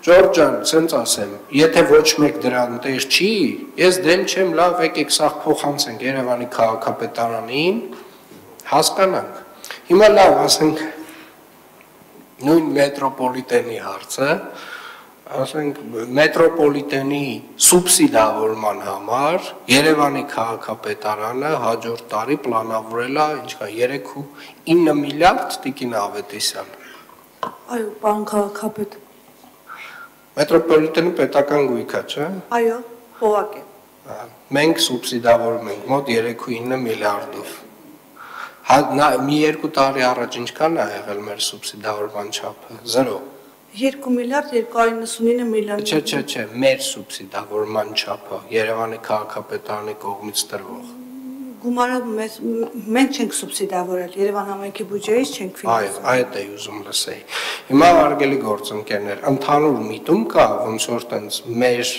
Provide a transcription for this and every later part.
Ջորջ ջան, սենց ասեմ, եթե ոչ մեկ դրան տեղ չի, ես դեմ չեմ, լավ եկեք սաղ փոխանցենք Երևանի քաղաքապետարանին, հասկանանք։ Հիմա լավ, ասենք նույն մետրոպոլիտենի հարցը, ասենք մետրոպոլիտենի սուբսիդավորման համար Երևանի քաղաքապետարանը հաջորդ տարի պլանավորել է ինչքան 3.9 միլիարդ Տիկին Ավետիսյան։ Այո, պարոն քաղաքապետ։ Մետրոպոլիտենը պետական գույք է, չէ՞։ Այո, օղակ է։ Մենք սուբսիդավորում ենք մոտ 3.9 միլիարդով։ Մի 2 տարի առաջ ինչքան է եղել մեր սուբսիդավորման չափը։ 0։ 2 միլիարդ 299 միլիոն։ Չէ, մեր սուբսիդավորման չափը Երևանի քաղաքապետարանի կողմից տրվող։ Գումարը մենք չենք սուբսիդավորել, Երևան համայնքի բյուջեից չենք ֆինանսել։ Այո, այդ է ուզում լսեի։ Հիմա հարգելի գործընկերներ, ընդհանուր միտում կա, ոնց որ տենց մեր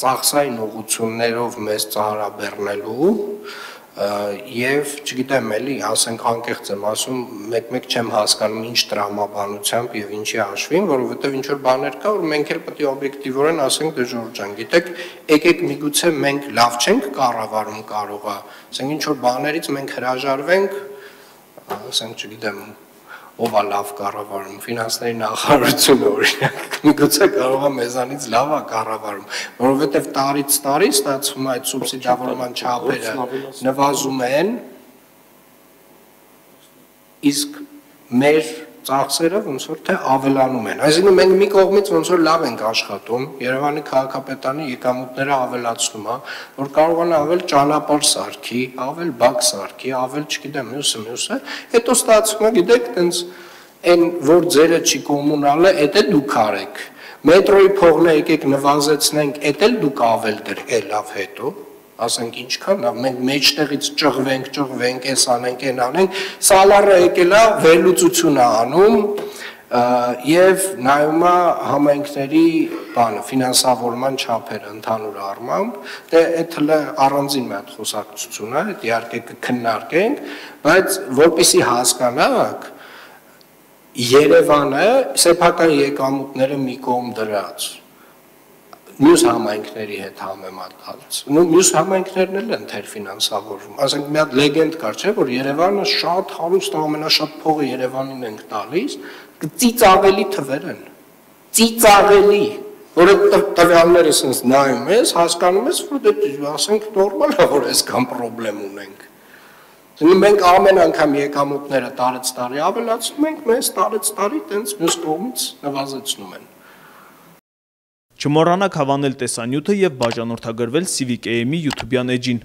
ծախսային ուղղություններով մեզ ծառաբեռնելու եւ չգիտեմ էլի, ասենք անկեղծ եմ ասում, մեկ չեմ հասկանում ինչ տրամաբանությամբ եւ ինչի հաշվին, որովհետեւ ինչ որ բաներ կա, որ մենք էլ պետք է օբյեկտիվորեն ասենք դե Ժորժ ջան, գիտեք, եկեք միգուցե մենք լավ չենք կառավարում կարողա, ասենք ինչ որ բաներից մենք հրաժարվենք, ասենք չգիտեմ, ով է լավ կառավարում, ֆինանսների նախարարությունը օրինակ, միգուցե կարողա մեզանից լավ է կառավարում, որովհետև տարից տարի ստացվում է այդ սուբսիդավորման չափերը նվազում են, իսկ մեր ծախսերը ոնց որ թե ավելանում են։ Այսինքն մենք մի կողմից ոնց որ լավ ենք աշխատում, Երևանի քաղաքապետարանի եկամուտները ավելացնում է, որ կարողանա ավել ճանապարհ սարքի, ավել բակ սարքի, ավել չգիտեմ մյուսը, հետո ստացվում է, գիտեք, տենց այն որ ձերը չի կոմունալ է, դա դուք արեք։ Մետրոյի փողն եկեք նվազեցնենք, դա էլ դուք ավել դրելով հետո ասենք ինչքան լավ, մենք մեջտեղից ճղվենք, էս անենք, այն անենք, սալարը եկել է, վերլուծություն է անում եւ նայում է համայնքների բանը, ֆինանսավորման չափերը ընդհանուր առմամբ, դե այդ հələ առանձին մի հատ խոսակցություն է, դա իհարկե կքննարկենք, բայց որպեսզի հասկանաք, Երևանը սեփական եկամուտները մի կողմ դրած մյուս համայնքների հետ համեմատած, մյուս համայնքներն էլ են թերֆինանսավորվում, ասենք մի հատ լեգենդ կար, չէ, որ Երևանը շատ հարուստ, ամենաշատ փողը Երևանին ենք տալիս, ծիծաղելի թվեր են, ծիծաղելի, որ այդ տվյալները sense նայում ես, հասկանում ես, որ դա ասենք նորմալ է, որ այսքան պրոբլեմ ունենք։ Մենք ամեն անգամ եկամուտները տարեց տարի ավելացնում ենք, մեզ տարեց տարի տենց մյուս կողմից նվազեցնում են։ Չմոռանաք հավանել տեսանյութը և բաժանորդագրվել Civic AM-ի YouTube-յան էջին։